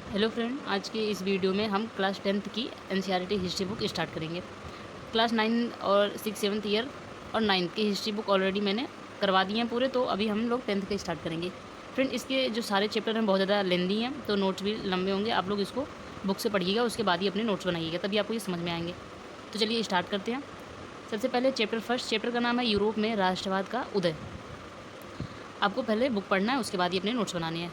Hello friend, आज के इस वीडियो में हम क्लास 10th की एनसीईआरटी हिस्ट्री बुक स्टार्ट करेंगे। क्लास 9 और 6 7th ईयर और 9th की हिस्ट्री बुक ऑलरेडी मैंने करवा दी हैं पूरे, तो अभी हम लोग 10th के स्टार्ट करेंगे। फ्रेंड, इसके जो सारे चैप्टर हैं बहुत ज़्यादा लेंदी हैं, तो नोट्स भी लंबे होंगे। आप लोग इसको बुक से पढ़िएगा, उसके बाद ही अपने नोट्स बनाइएगा, तभी आपको ये समझ में आएंगे। तो चलिए स्टार्ट करते हैं। सबसे पहले चैप्टर का नाम है यूरोप में राष्ट्रवाद का उदय। आपको पहले बुक पढ़ना है, उसके बाद ही अपने नोट्स बनाने हैं।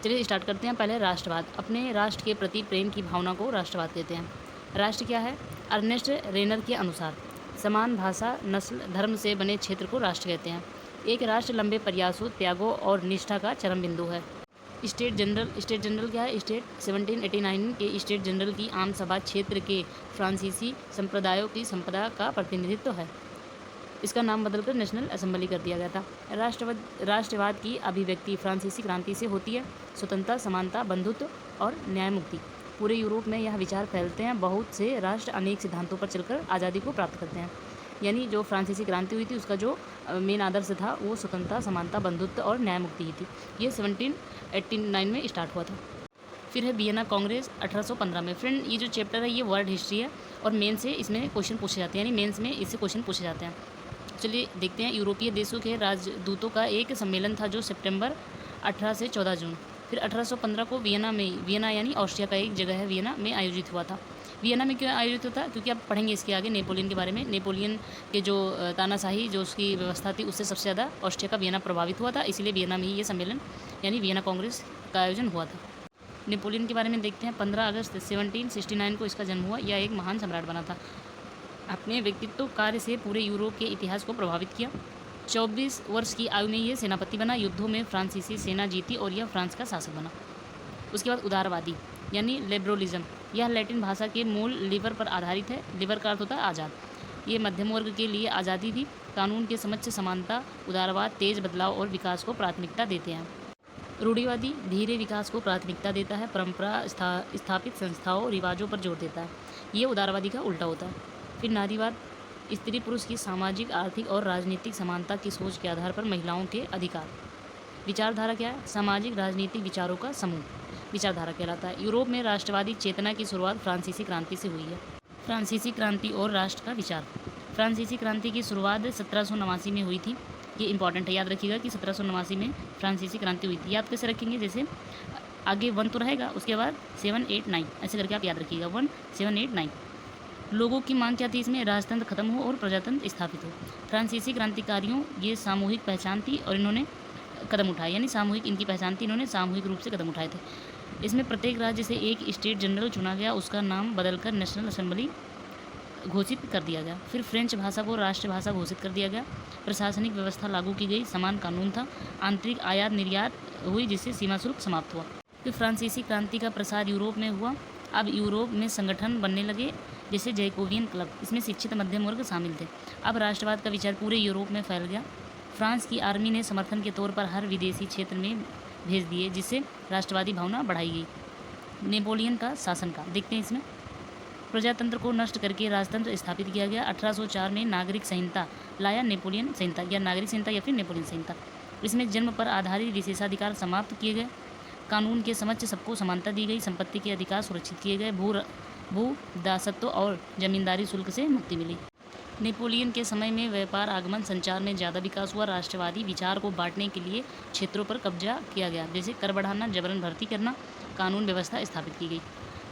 चलिए स्टार्ट करते हैं। पहले राष्ट्रवाद। अपने राष्ट्र के प्रति प्रेम की भावना को राष्ट्रवाद कहते हैं। राष्ट्र क्या है? अर्नेस्ट रेनर के अनुसार समान भाषा, नस्ल, धर्म से बने क्षेत्र को राष्ट्र कहते हैं। एक राष्ट्र लंबे प्रयासों, त्यागों और निष्ठा का चरम बिंदु है। स्टेट जनरल क्या है? स्टेट 1789 के स्टेट जनरल की आम सभा क्षेत्र के फ्रांसीसी संप्रदायों की संपदा का प्रतिनिधित्व है। इसका नाम बदलकर नेशनल असेंबली कर दिया गया था। राष्ट्रवाद की अभिव्यक्ति फ्रांसीसी क्रांति से होती है। स्वतंत्रता, समानता, बंधुत्व और न्याय मुक्ति। पूरे यूरोप में यह विचार फैलते हैं। बहुत से राष्ट्र अनेक सिद्धांतों पर चलकर आज़ादी को प्राप्त करते हैं। यानी जो फ्रांसीसी क्रांति हुई थी, उसका जो मेन आदर्श था वो स्वतंत्रता, समानता, बंधुत्व और न्याय मुक्ति ही थी। ये 1789 में स्टार्ट हुआ था। फिर है वियना कांग्रेस 1815 में। फ्रेंड, ये जो चैप्टर है ये वर्ल्ड हिस्ट्री है और मेन से इसमें क्वेश्चन पूछे जाते हैं, यानी मेंस में इससे क्वेश्चन पूछे जाते हैं। चलिए देखते हैं। यूरोपीय देशों के राजदूतों का एक सम्मेलन था जो सितंबर 18 से 14 जून। फिर 1815 को वियना यानी ऑस्ट्रिया का एक जगह है वियना में आयोजित हुआ था। वियना में क्यों आयोजित होता? क्योंकि आप पढ़ेंगे इसके आगे नेपोलियन के बारे में। नेपोलियन के जो तानाशाही जो उसकी व्यवस्था थी, उससे सबसे ज़्यादा ऑस्ट्रिया का वियना प्रभावित हुआ था, इसीलिए वियना में ही ये सम्मेलन यानी वियना कांग्रेस का आयोजन हुआ था। नेपोलियन के बारे में देखते हैं। 15 अगस्त 1769 को इसका जन्म हुआ। यह एक महान सम्राट बना था। अपने व्यक्तित्व कार्य से पूरे यूरोप के इतिहास को प्रभावित किया। 24 वर्ष की आयु में ये सेनापति बना। युद्धों में फ्रांसीसी सेना जीती और यह फ्रांस का शासक बना। उसके बाद उदारवादी यानी लिबरलिज्म। यह लैटिन भाषा के मूल लिबर पर आधारित है। लिबर का अर्थ होता है आज़ाद। ये मध्यम वर्ग के लिए आज़ादी थी। कानून के समक्ष समानता। उदारवाद तेज बदलाव और विकास को प्राथमिकता देते हैं। रूढ़िवादी धीरे विकास को प्राथमिकता देता है। परंपरा स्थापित संस्थाओं रिवाजों पर जोर देता है। ये उदारवादी का उल्टा होता है। फिर नारीवाद स्त्री पुरुष की सामाजिक, आर्थिक और राजनीतिक समानता की सोच के आधार पर महिलाओं के अधिकार। विचारधारा क्या है? सामाजिक राजनीतिक विचारों का समूह विचारधारा कहलाता है। यूरोप में राष्ट्रवादी चेतना की शुरुआत फ्रांसीसी क्रांति से हुई है। फ्रांसीसी क्रांति और राष्ट्र का विचार। फ्रांसीसी क्रांति की शुरुआत 1789 में हुई थी। ये इंपॉर्टेंट है, याद रखिएगा कि 1789 में फ्रांसीसी क्रांति हुई थी। याद कैसे रखेंगे? जैसे आगे 1 तो रहेगा, उसके बाद 7 8 9 ऐसे करके आप याद रखिएगा। 1 7 8 9। लोगों की मांग क्या थी इसमें? राजतंत्र खत्म हो और प्रजातंत्र स्थापित हो। फ्रांसीसी क्रांतिकारियों ये सामूहिक पहचान थी और इन्होंने कदम उठाए, यानी सामूहिक इनकी पहचान थी, इन्होंने सामूहिक रूप से कदम उठाए थे। इसमें प्रत्येक राज्य से एक स्टेट जनरल चुना गया, उसका नाम बदलकर नेशनल असेंबली घोषित कर दिया गया। फिर फ्रेंच भाषा को राष्ट्रभाषा घोषित कर दिया गया। प्रशासनिक व्यवस्था लागू की गई, समान कानून था। आंतरिक आयात निर्यात हुई जिससे सीमा शुल्क समाप्त हुआ। फिर फ्रांसीसी क्रांति का प्रसार यूरोप में हुआ। अब यूरोप में संगठन बनने लगे जैसे जैकोबियन क्लब। इसमें शिक्षित मध्यम वर्ग शामिल थे। अब राष्ट्रवाद का विचार पूरे यूरोप में फैल गया। फ्रांस की आर्मी ने समर्थन के तौर पर हर विदेशी क्षेत्र में भेज दिए, जिससे राष्ट्रवादी भावना बढ़ाई गई। नेपोलियन का शासनकाल देखते हैं। इसमें प्रजातंत्र को नष्ट करके राजतंत्र स्थापित किया गया। 1804 में नागरिक संहिता लाया। नेपोलियन संहिता या नागरिक संहिता या फिर नेपोलियन संहिता। इसमें जन्म पर आधारित विशेषाधिकार समाप्त किए गए। कानून के समक्ष सबको समानता दी गई। संपत्ति के अधिकार सुरक्षित किए गए। भू दासत्व और जमींदारी शुल्क से मुक्ति मिली। नेपोलियन के समय में व्यापार, आगमन, संचार में ज़्यादा विकास हुआ। राष्ट्रवादी विचार को बांटने के लिए क्षेत्रों पर कब्जा किया गया, जैसे कर बढ़ाना, जबरन भर्ती करना, कानून व्यवस्था स्थापित की गई।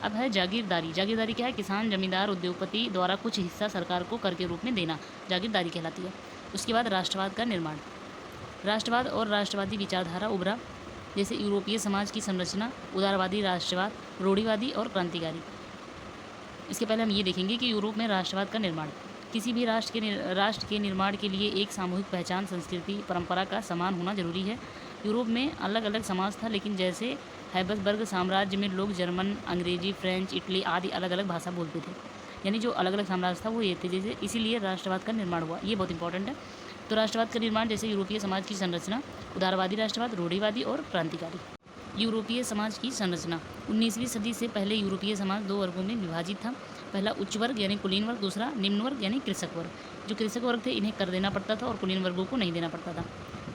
अब है जागीरदारी। जागीरदारी क्या है? किसान, जमींदार, उद्योगपति द्वारा कुछ हिस्सा सरकार को कर के रूप में देना, जागीरदारी कहलाती है। उसके बाद राष्ट्रवाद का निर्माण। राष्ट्रवाद और राष्ट्रवादी विचारधारा उभरा, जैसे यूरोपीय समाज की संरचना, उदारवादी राष्ट्रवाद, रूढ़िवादी और क्रांतिकारी। इसके पहले हम ये देखेंगे कि यूरोप में राष्ट्रवाद का निर्माण। किसी भी राष्ट्र के निर्माण के लिए एक सामूहिक पहचान, संस्कृति, परंपरा का समान होना जरूरी है। यूरोप में अलग अलग समाज था, लेकिन जैसे हैब्सबर्ग साम्राज्य में लोग जर्मन, अंग्रेजी, फ्रेंच, इटली आदि अलग अलग भाषा बोलते थे। यानी जो अलग अलग साम्राज्य था वो ये थे, जैसे इसीलिए राष्ट्रवाद का निर्माण हुआ। ये बहुत इंपॉर्टेंट है। तो राष्ट्रवाद का निर्माण जैसे यूरोपीय समाज की संरचना, उदारवादी राष्ट्रवाद, रूढ़िवादी और क्रांतिकारी। यूरोपीय समाज की संरचना। 19वीं सदी से पहले यूरोपीय समाज 2 वर्गों में विभाजित था। पहला उच्च वर्ग यानी कुलीन वर्ग, दूसरा निम्न वर्ग यानी कृषक वर्ग। जो कृषक वर्ग थे इन्हें कर देना पड़ता था और कुलीन वर्गों को नहीं देना पड़ता था।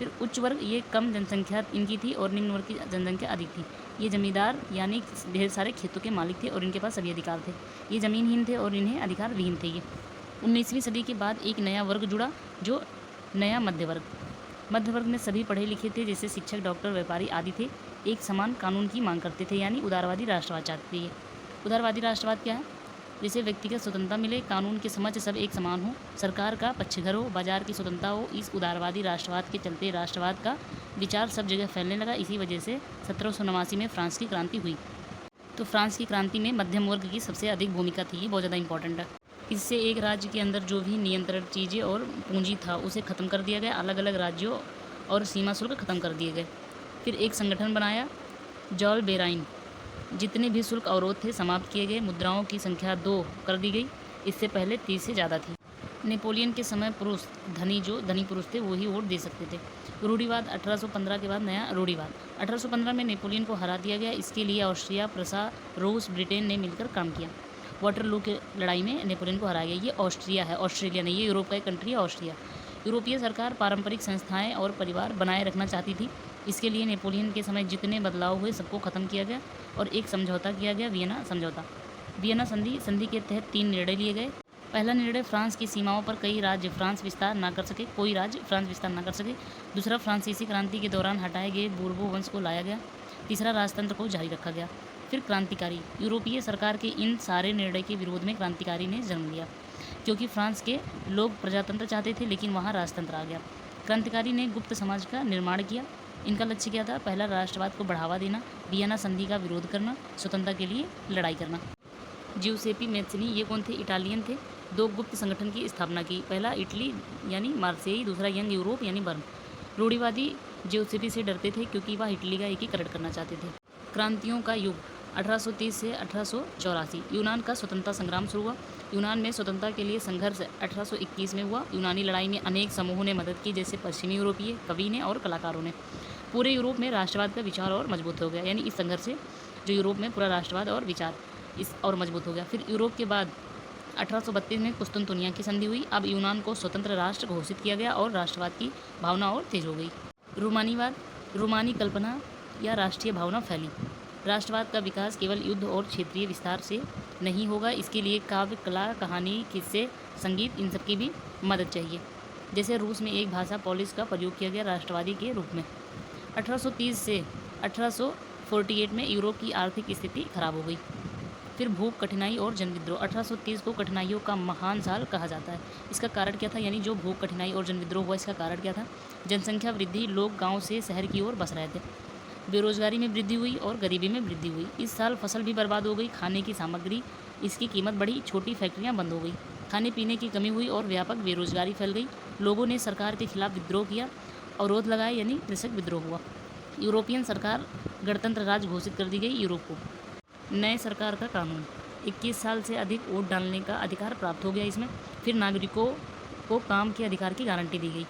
फिर उच्च वर्ग, ये कम जनसंख्या इनकी थी और निम्न वर्ग की जनसंख्या अधिक थी। ये जमींदार यानी ढेर सारे खेतों के मालिक थे और इनके पास सभी अधिकार थे। ये ज़मीनहीन थे और इन्हें अधिकार विहीन थे। ये 19वीं सदी के बाद एक नया वर्ग जुड़ा, जो नया मध्य वर्ग। मध्य वर्ग में सभी पढ़े लिखे थे, जैसे शिक्षक, डॉक्टर, व्यापारी आदि थे। एक समान कानून की मांग करते थे, यानी उदारवादी राष्ट्रवाद चाहते थे। उदारवादी राष्ट्रवाद क्या है? जैसे व्यक्तिगत स्वतंत्रता मिले, कानून के समक्ष सब एक समान हो, सरकार का पक्षधर हो, बाजार की स्वतंत्रता हो। इस उदारवादी राष्ट्रवाद के चलते राष्ट्रवाद का विचार सब जगह फैलने लगा। इसी वजह से 1789 में फ्रांस की क्रांति हुई। तो फ्रांस की क्रांति में मध्यम वर्ग की सबसे अधिक भूमिका थी। ये बहुत ज़्यादा इंपॉर्टेंट है। इससे एक राज्य के अंदर जो भी नियंत्रण चीज़ें और पूंजी था उसे ख़त्म कर दिया गया। अलग अलग राज्यों और सीमा शुल्क ख़त्म कर दिए गए। फिर एक संगठन बनाया, जॉल बेराइन। जितने भी शुल्क अवरोध थे समाप्त किए गए। मुद्राओं की संख्या 2 कर दी गई, इससे पहले 30 से ज़्यादा थी। नेपोलियन के समय पुरुष, जो धनी पुरुष थे वही वोट दे सकते थे। रूढ़िवाद 1815 के बाद नया रूढ़िवाद। 1815 में नेपोलियन को हरा दिया गया। इसके लिए ऑस्ट्रिया, प्रसा, रूस, ब्रिटेन ने मिलकर काम किया। वाटरलू की लड़ाई में नेपोलियन को हराया गया। ये ऑस्ट्रिया है, ऑस्ट्रेलिया नहीं। ये यूरोप का एक कंट्री है, ऑस्ट्रिया। यूरोपीय सरकार पारंपरिक संस्थाएं और परिवार बनाए रखना चाहती थी। इसके लिए नेपोलियन के समय जितने बदलाव हुए सबको ख़त्म किया गया और एक समझौता किया गया, वियना समझौता। वियना संधि के तहत 3 निर्णय लिए गए। पहला निर्णय, फ्रांस की सीमाओं पर कोई राज्य फ्रांस विस्तार ना कर सके। दूसरा, फ्रांसीसी क्रांति के दौरान हटाए गए बूर्बो वंश को लाया गया। तीसरा, राजतंत्र को जारी रखा गया। फिर क्रांतिकारी। यूरोपीय सरकार के इन सारे निर्णय के विरोध में क्रांतिकारी ने जन्म लिया, क्योंकि फ्रांस के लोग प्रजातंत्र चाहते थे लेकिन वहाँ राजतंत्र आ गया। क्रांतिकारी ने गुप्त समाज का निर्माण किया। इनका लक्ष्य क्या था? पहला, राष्ट्रवाद को बढ़ावा देना, वियना संधि का विरोध करना, स्वतंत्रता के लिए लड़ाई करना। जिउसेपी मैत्सिनी, ये कौन थे? इटालियन थे। 2 गुप्त संगठन की स्थापना की। पहला इटली यानी मार्सेई, दूसरा यंग यूरोप यानी बर्न। रूढ़िवादी जिउसेपी से डरते थे क्योंकि वह इटली का एकीकरण करना चाहते थे। क्रांतियों का युग 1830 से 1884। यूनान का स्वतंत्रता संग्राम शुरू हुआ। यूनान में स्वतंत्रता के लिए संघर्ष 1821 में हुआ। यूनानी लड़ाई में अनेक समूहों ने मदद की, जैसे पश्चिमी यूरोपीय कवि ने और कलाकारों ने। पूरे यूरोप में राष्ट्रवाद का विचार और मजबूत हो गया, यानी इस संघर्ष से जो यूरोप में पूरा राष्ट्रवाद और विचार इस और मजबूत हो गया। फिर यूरोप के बाद 1832 में कुस्तुनतुनिया की संधि हुई। अब यूनान को स्वतंत्र राष्ट्र घोषित किया गया और राष्ट्रवाद की भावना और तेज हो गई। रूमानीवाद, रूमानी कल्पना या राष्ट्रीय भावना फैली। राष्ट्रवाद का विकास केवल युद्ध और क्षेत्रीय विस्तार से नहीं होगा, इसके लिए काव्य, कला, कहानी, किस्से, संगीत, इन सब की भी मदद चाहिए। जैसे रूस में एक भाषा पोलिश का प्रयोग किया गया राष्ट्रवादी के रूप में। 1830 से 1848 में यूरोप की आर्थिक स्थिति खराब हो गई। फिर भूख, कठिनाई और जनविद्रोह। 1830 को कठिनाइयों का महान साल कहा जाता है। इसका कारण क्या था? यानी जो भूख, कठिनाई और जनविद्रोह हुआ, इसका कारण क्या था? जनसंख्या वृद्धि, लोग गाँव से शहर की ओर बस रहे थे। बेरोजगारी में वृद्धि हुई और गरीबी में वृद्धि हुई। इस साल फसल भी बर्बाद हो गई। खाने की सामग्री, इसकी कीमत बढ़ी। छोटी फैक्ट्रियां बंद हो गई। खाने पीने की कमी हुई और व्यापक बेरोजगारी फैल गई। लोगों ने सरकार के खिलाफ विद्रोह किया, अवरोध लगाए, यानी कृषक विद्रोह हुआ। यूरोपियन सरकार गणतंत्र राज्य घोषित कर दी गई यूरोप को। नए सरकार का कानून, 21 साल से अधिक वोट डालने का अधिकार प्राप्त हो गया इसमें। फिर नागरिकों को काम के अधिकार की गारंटी दी गई।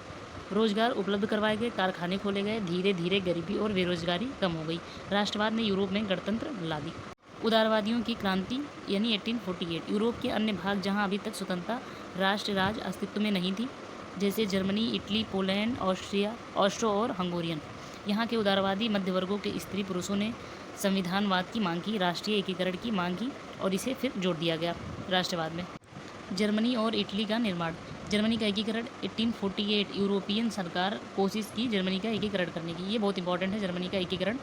रोजगार उपलब्ध करवाए गए, कारखाने खोले गए। धीरे धीरे गरीबी और बेरोजगारी कम हो गई। राष्ट्रवाद ने यूरोप में गणतंत्र ला दी। उदारवादियों की क्रांति यानी 1848। यूरोप के अन्य भाग जहां अभी तक स्वतंत्रता राष्ट्र राज्य अस्तित्व में नहीं थी, जैसे जर्मनी, इटली, पोलैंड, ऑस्ट्रो और हंगोरियन, यहाँ के उदारवादी मध्य वर्गों के स्त्री पुरुषों ने संविधानवाद की मांग की, राष्ट्रीय एकीकरण की मांग की और इसे फिर जोड़ दिया गया राष्ट्रवाद में। जर्मनी और इटली का निर्माण। जर्मनी का एकीकरण 1848। यूरोपियन सरकार कोशिश की जर्मनी का एकीकरण करने की। ये बहुत इंपॉर्टेंट है, जर्मनी का एकीकरण।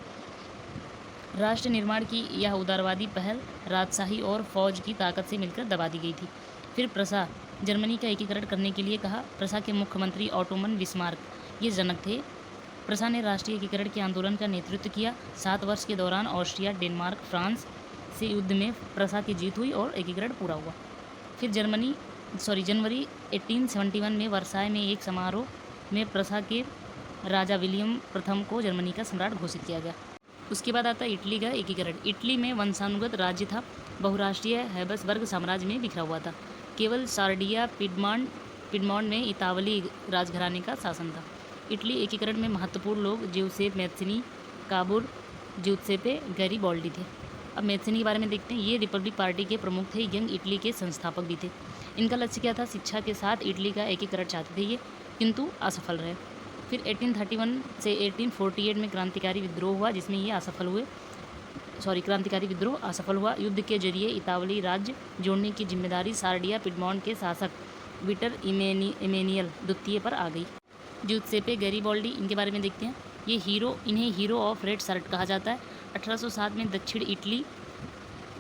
राष्ट्र निर्माण की यह उदारवादी पहल राजशाही और फौज की ताकत से मिलकर दबा दी गई थी। फिर प्रसा, जर्मनी का एकीकरण करने के लिए कहा। प्रसा के मुख्यमंत्री ऑटोमन बिस्मार्क ये जनक थे। प्रसा ने राष्ट्रीय एकीकरण के आंदोलन का नेतृत्व किया। 7 वर्ष के दौरान ऑस्ट्रिया, डेनमार्क, फ्रांस से युद्ध में प्रसा की जीत हुई और एकीकरण पूरा हुआ। फिर जनवरी 1871 में वर्साय में एक समारोह में प्रसा के राजा विलियम प्रथम को जर्मनी का सम्राट घोषित किया गया। उसके बाद आता है इटली का एकीकरण। इटली में वंशानुगत राज्य था, बहुराष्ट्रीय हैब्सबर्ग साम्राज्य में बिखरा हुआ था। केवल सार्डिया, पिडमॉन्ट में इतावली राजघराने का शासन था। इटली एकीकरण में महत्वपूर्ण लोग जिउसेप मैत्सिनी, काबुर, जिउसेपे गैरिबाल्डी थे। अब मैत्सिनी के बारे में देखते हैं। ये रिपब्लिक पार्टी के प्रमुख थे, यंग इटली के संस्थापक भी थे। इनका लक्ष्य क्या था? शिक्षा के साथ इटली का एकीकरण चाहते थे ये, किंतु असफल रहे। फिर 1831 से 1848 में क्रांतिकारी विद्रोह हुआ, जिसमें ये असफल हुए। क्रांतिकारी विद्रोह असफल हुआ। युद्ध के जरिए इतावली राज्य जोड़ने की जिम्मेदारी सार्डिया पिडमॉन्ट के शासक विटर इमेनियल द्वितीय पर आ गई। जूसेप्पे गैरिबाल्डी, इनके बारे में देखते हैं। इन्हें हीरो ऑफ रेड शर्ट कहा जाता है। 1807 में दक्षिण इटली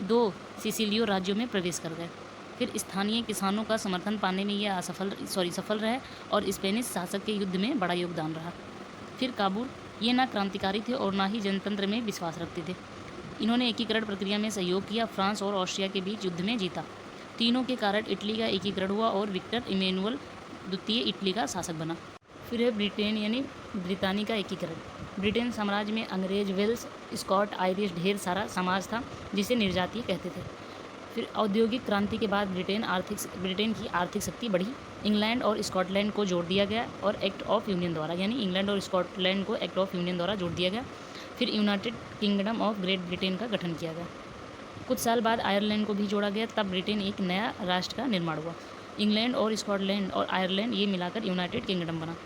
2 सिसिलियो राज्यों में प्रवेश कर गए। फिर स्थानीय किसानों का समर्थन पाने में यह सफल रहे और स्पेनिश शासक के युद्ध में बड़ा योगदान रहा। फिर काबूल, ये ना क्रांतिकारी थे और ना ही जनतंत्र में विश्वास रखते थे। इन्होंने एकीकरण प्रक्रिया में सहयोग किया, फ्रांस और ऑस्ट्रिया के बीच युद्ध में जीता। तीनों के कारण इटली का एकीकरण हुआ और विक्टर इमेनुअल द्वितीय इटली का शासक बना। फिर है ब्रिटेन यानी ब्रितानी का एकीकरण। ब्रिटेन साम्राज्य में अंग्रेज, वेल्स, स्कॉट, आयरिश ढेर सारा समाज था जिसे निर्जातीय कहते थे। फिर औद्योगिक क्रांति के बाद ब्रिटेन की आर्थिक शक्ति बढ़ी। इंग्लैंड और स्कॉटलैंड को जोड़ दिया गया और एक्ट ऑफ यूनियन द्वारा, यानी इंग्लैंड और स्कॉटलैंड को एक्ट ऑफ यूनियन द्वारा जोड़ दिया गया। फिर United kingdom of great Britain का गठन किया गया। कुछ साल बाद आयरलैंड को भी जोड़ा गया, तब ब्रिटेन एक नया राष्ट्र का निर्माण हुआ। इंग्लैंड और स्कॉटलैंड और आयरलैंड ये मिलाकर यूनाइटेड किंगडम बना।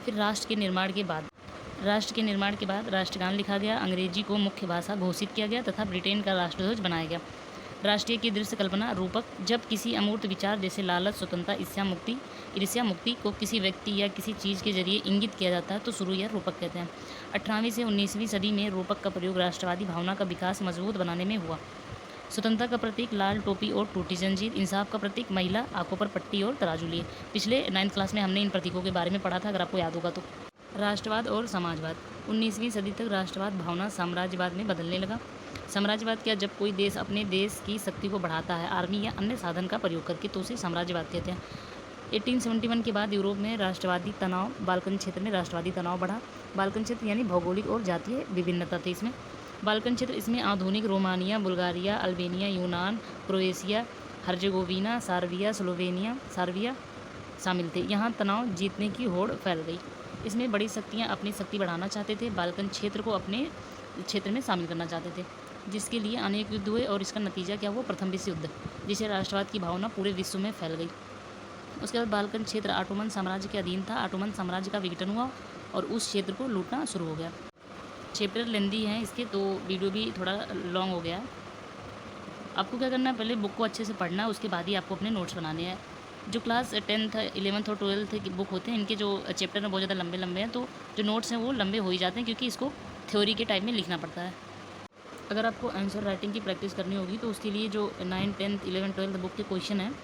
फिर राष्ट्र के निर्माण के बाद राष्ट्रगान लिखा गया, अंग्रेजी को मुख्य भाषा घोषित किया गया तथा ब्रिटेन का राष्ट्रध्वज बनाया गया। राष्ट्रीय की दृश्य कल्पना, रूपक, जब किसी अमूर्त विचार जैसे लालच, स्वतंत्रता, ईर्ष्या मुक्ति को किसी व्यक्ति या किसी चीज़ के जरिए इंगित किया जाता है तो शुरू या रूपक कहते हैं। 18वीं से 19वीं सदी में रूपक का प्रयोग राष्ट्रवादी भावना का विकास मजबूत बनाने में हुआ। स्वतंत्रता का प्रतीक लाल टोपी और टूटी जंजीर, इंसाफ का प्रतीक महिला, आंखों पर पट्टी और तराजू लिए। पिछले 9th क्लास में हमने इन प्रतीकों के बारे में पढ़ा था, अगर आपको याद होगा तो। राष्ट्रवाद और समाजवाद। 19वीं सदी तक राष्ट्रवाद भावना साम्राज्यवाद में बदलने लगा। साम्राज्यवाद क्या, जब कोई देश अपने देश की शक्ति को बढ़ाता है आर्मी या अन्य साधन का प्रयोग करके, तो उसे साम्राज्यवाद कहते हैं। 1871 के बाद यूरोप में बाल्कन क्षेत्र में राष्ट्रवादी तनाव बढ़ा। बाल्कन क्षेत्र यानी भौगोलिक और जातीय विभिन्नता थी इसमें। बाल्कन क्षेत्र, इसमें आधुनिक रोमानिया, बुल्गारिया, अल्बेनिया, यूनान, क्रोएशिया, हर्जेगोविना, सार्विया शामिल थे। यहाँ तनाव जीतने की होड़ फैल गई। इसमें बड़ी शक्तियाँ अपनी शक्ति बढ़ाना चाहते थे, बाल्कन क्षेत्र को अपने क्षेत्र में शामिल करना चाहते थे, जिसके लिए अनेक युद्ध हुए और इसका नतीजा क्या हुआ, प्रथम विश्व युद्ध, जिसे राष्ट्रवाद की भावना पूरे विश्व में फैल गई। उसके बाद बाल्कन क्षेत्र ऑटोमन साम्राज्य के अधीन था। ऑटोमन साम्राज्य का विघटन हुआ और उस क्षेत्र को लूटना शुरू हो गया। चैप्टर लेंदी हैं इसके, तो वीडियो भी थोड़ा लॉन्ग हो गया है। आपको क्या करना है, पहले बुक को अच्छे से पढ़ना है, उसके बाद ही आपको अपने नोट्स बनाने हैं। जो क्लास 10th, 11th और 12th की बुक होते हैं, इनके जो चैप्टर हैं बहुत ज़्यादा लंबे हैं, तो जो नोट्स हैं वो लंबे हो ही जाते हैं, क्योंकि इसको थ्योरी के टाइप में लिखना पड़ता है। अगर आपको आंसर राइटिंग की प्रैक्टिस करनी होगी तो उसके लिए जो 9th, 10th, 11th, 12th book के क्वेश्चन हैं,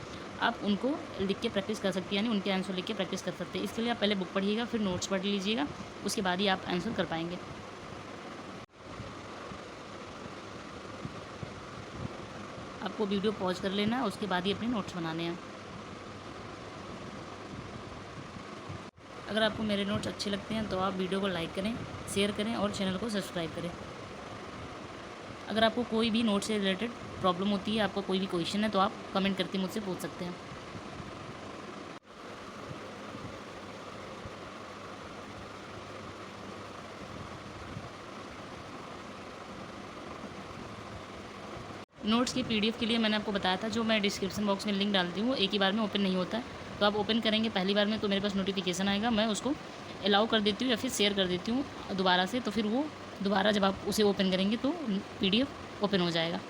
आप उनको लिख के प्रैक्टिस कर सकते हैं, यानी उनके आंसर लिख के प्रैक्टिस कर सकते हैं। इसके लिए आप पहले बुक पढ़िएगा, फिर नोट्स पढ़ लीजिएगा, उसके बाद ही आप आंसर कर पाएंगे। आपको वीडियो पॉज कर लेना है, उसके बाद ही अपने नोट्स बनाने हैं। अगर आपको मेरे नोट्स अच्छे लगते हैं तो आप वीडियो को लाइक करें, शेयर करें और चैनल को सब्सक्राइब करें। अगर आपको कोई भी नोट से रिलेटेड प्रॉब्लम होती है, आपको कोई भी क्वेश्चन है, तो आप कमेंट करके मुझसे पूछ सकते हैं। नोट्स की PDF के लिए मैंने आपको बताया था, जो मैं डिस्क्रिप्शन बॉक्स में लिंक डालती हूँ, एक ही बार में ओपन नहीं होता है, तो आप ओपन करेंगे पहली बार में तो मेरे पास नोटिफिकेशन आएगा, मैं उसको अलाउ कर देती हूँ या फिर शेयर कर देती हूँ दोबारा से, तो फिर वो दोबारा जब आप उसे ओपन करेंगे तो PDF ओपन हो जाएगा।